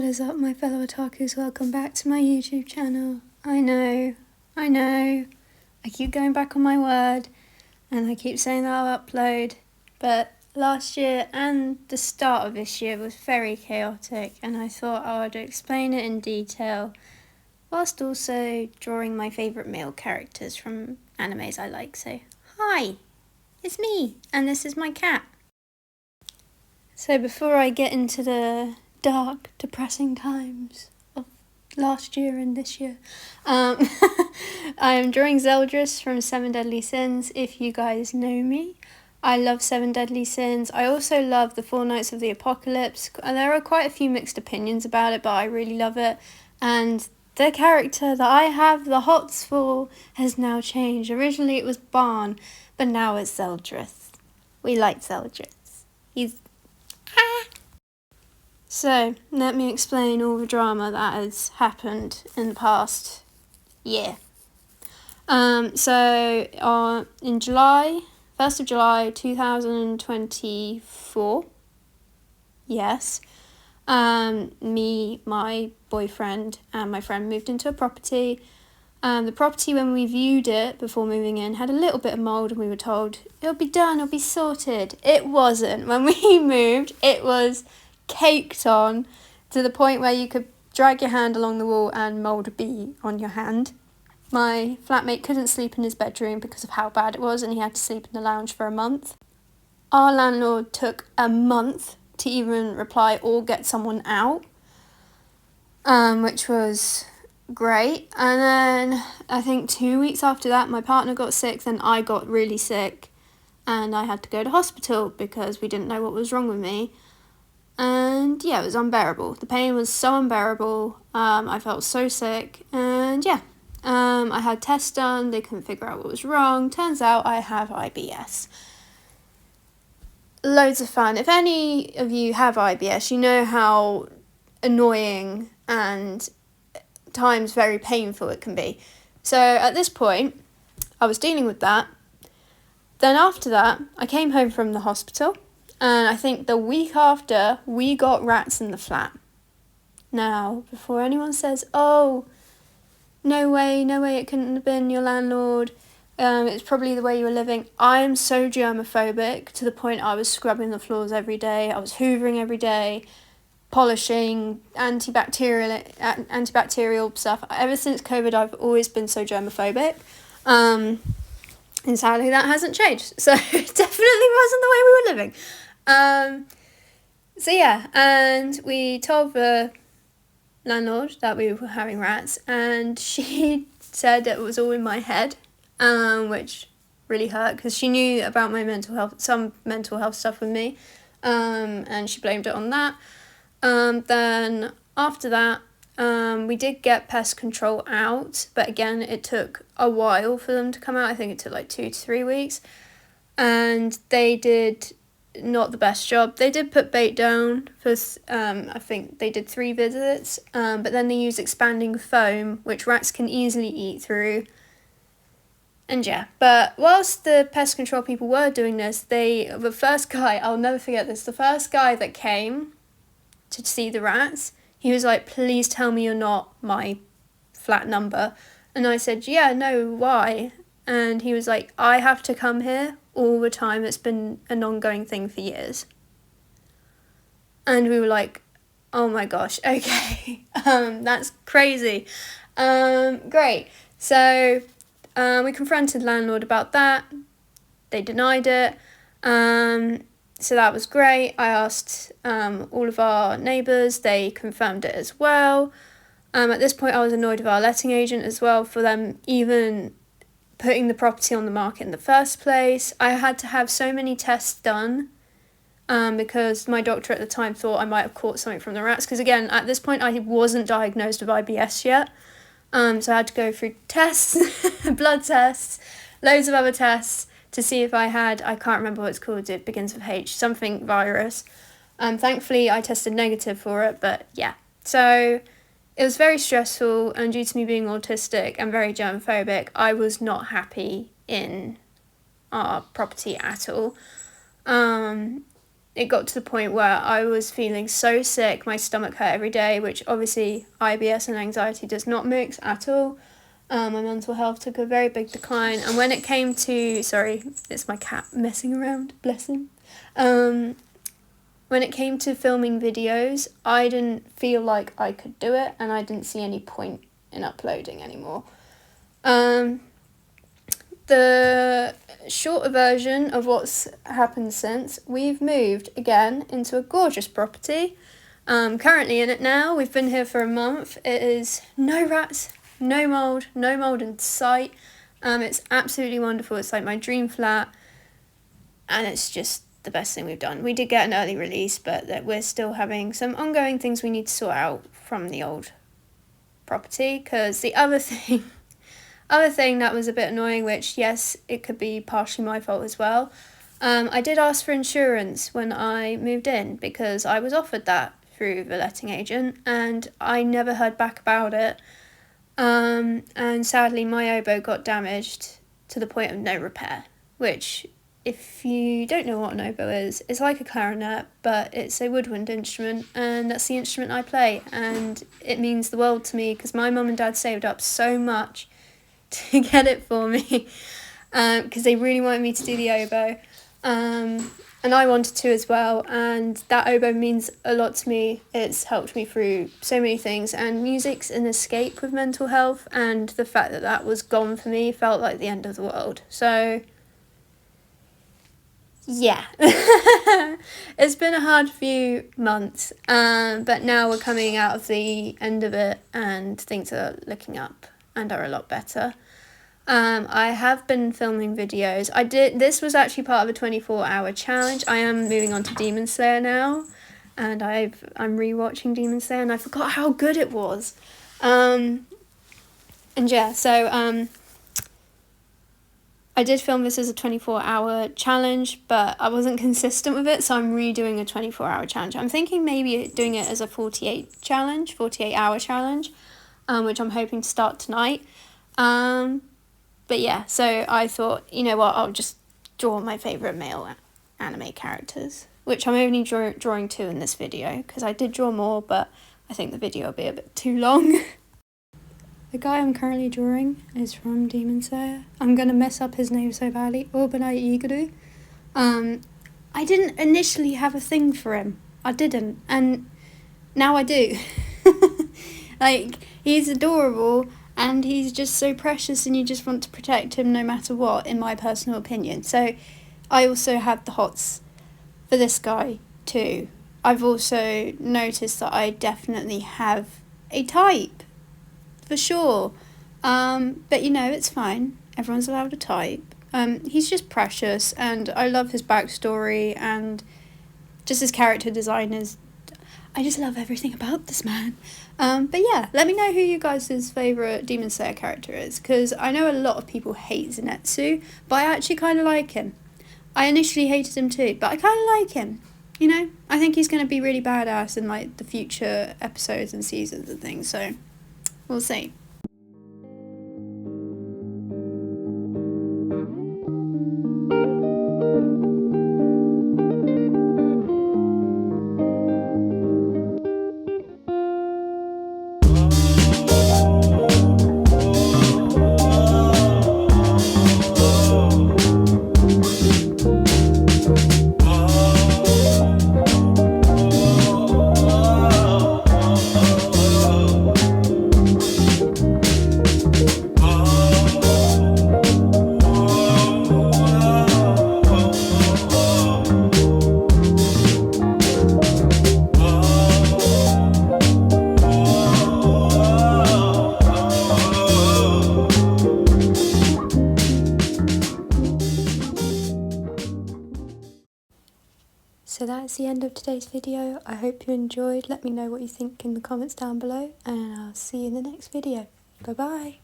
What is up, my fellow otakus? Welcome back to my YouTube channel. I know. I keep going back on my word, and I keep saying that I'll upload, but last year and the start of this year was very chaotic, and I thought I would explain it in detail, whilst also drawing my favourite male characters from animes I like. So, hi, it's me, and this is my cat. So before I get into the dark, depressing times of last year and this year, I am drawing Zeldris from Seven Deadly Sins. If you guys know me, I love Seven Deadly Sins. I also love the Four Knights of the Apocalypse. There are quite a few mixed opinions about it, but I really love it. And the character that I have the hots for has now changed. Originally it was Barn, but now it's Zeldris. We like Zeldris. He's So, let me explain all the drama that has happened in the past year. In July, 1st of July 2024, yes, me, my boyfriend, and my friend moved into a property. The property, when we viewed it before moving in, had a little bit of mould, and we were told, it'll be done, it'll be sorted. It wasn't. When we moved, it was caked on to the point where you could drag your hand along the wall and mould would be on your hand. My flatmate couldn't sleep in his bedroom because of how bad it was, and he had to sleep in the lounge for a month. Our landlord took a month to even reply or get someone out, which was great. And then I think 2 weeks after that, my partner got sick, then I got really sick, and I had to go to hospital because we didn't know what was wrong with me. And yeah, it was unbearable. The pain was so unbearable. I felt so sick, and yeah, I had tests done. They couldn't figure out what was wrong. Turns out I have IBS. Loads of fun. If any of you have IBS, you know how annoying and times very painful it can be. So at this point, I was dealing with that. Then after that, I came home from the hospital. And I think the week after, we got rats in the flat. Now, before anyone says, oh, no way, it couldn't have been your landlord, it's probably the way you were living. I am so germophobic to the point I was scrubbing the floors every day, I was hoovering every day, polishing, antibacterial stuff. Ever since COVID, I've always been so germophobic. And sadly, that hasn't changed. So it definitely wasn't the way we were living. And we told the landlord that we were having rats, and she said it was all in my head, which really hurt because she knew about my some mental health stuff with me, and she blamed it on that. Then after that, we did get pest control out, but again, it took a while for them to come out. I think it took like 2 to 3 weeks, and they did not the best job. They did put bait down for, I think they did 3 visits, but then they used expanding foam, which rats can easily eat through. And yeah, but whilst the pest control people were doing this, the first guy, I'll never forget this, the first guy that came to see the rats, he was like, please tell me you're not my flat number. And I said, yeah, no, why? And he was like, I have to come here all the time. It's been an ongoing thing for years. And we were like, oh my gosh, okay. That's crazy. Great. So we confronted landlord about that. They denied it. So that was great. I asked all of our neighbours. They confirmed it as well. At this point, I was annoyed with our letting agent as well for them even putting the property on the market in the first place. I had to have so many tests done because my doctor at the time thought I might have caught something from the rats. Because again, at this point, I wasn't diagnosed with IBS yet. So I had to go through tests, blood tests, loads of other tests to see if I had, I can't remember what it's called, it begins with H, something virus. Thankfully, I tested negative for it, but yeah. So it was very stressful, and due to me being autistic and very germophobic, I was not happy in our property at all. it got to the point where I was feeling so sick, my stomach hurt every day, which obviously IBS and anxiety does not mix at all. My mental health took a very big decline, and when it came to, sorry, it's my cat messing around, bless him. When it came to filming videos, I didn't feel like I could do it, and I didn't see any point in uploading anymore. The shorter version of what's happened since, we've moved again into a gorgeous property. Currently in it now, we've been here for a month. It is no rats, no mould in sight. It's absolutely wonderful. It's like my dream flat, and it's just the best thing we've done. We did get an early release, but that we're still having some ongoing things we need to sort out from the old property, because the other thing that was a bit annoying, which yes, it could be partially my fault as well, I did ask for insurance when I moved in, because I was offered that through the letting agent, and I never heard back about it, and sadly my oboe got damaged to the point of no repair, which, if you don't know what an oboe is, it's like a clarinet, but it's a woodwind instrument, and that's the instrument I play, and it means the world to me, because my mum and dad saved up so much to get it for me, because they really wanted me to do the oboe, and I wanted to as well, and that oboe means a lot to me. It's helped me through so many things, and music's an escape with mental health, and the fact that that was gone for me felt like the end of the world. So yeah, it's been a hard few months, but now we're coming out of the end of it, and things are looking up and are a lot better. I have been filming videos. This was actually part of a 24-hour challenge. I am moving on to Demon Slayer now, and I'm rewatching Demon Slayer, and I forgot how good it was. And yeah, so I did film this as a 24-hour challenge, but I wasn't consistent with it, so I'm redoing a 24-hour challenge. I'm thinking maybe doing it as a 48-hour challenge, which I'm hoping to start tonight. But yeah, so I thought, you know what, I'll just draw my favourite male anime characters, which I'm only drawing 2 in this video, because I did draw more, but I think the video will be a bit too long. The guy I'm currently drawing is from Demon Slayer. I'm going to mess up his name so badly. Obunai Igaru. I didn't initially have a thing for him. I didn't. And now I do. Like, he's adorable, and he's just so precious, and you just want to protect him no matter what, in my personal opinion. So I also have the hots for this guy too. I've also noticed that I definitely have a type, for sure. But you know, it's fine. Everyone's allowed a type. He's just precious, and I love his backstory, and just his character design is... I just love everything about this man. But yeah, let me know who you guys' favourite Demon Slayer character is, because I know a lot of people hate Zenitsu, but I actually kind of like him. I initially hated him too, but I kind of like him. You know, I think he's going to be really badass in like the future episodes and seasons and things, so we'll see. So that's the end of today's video. I hope you enjoyed. Let me know what you think in the comments down below, and I'll see you in the next video. Bye bye.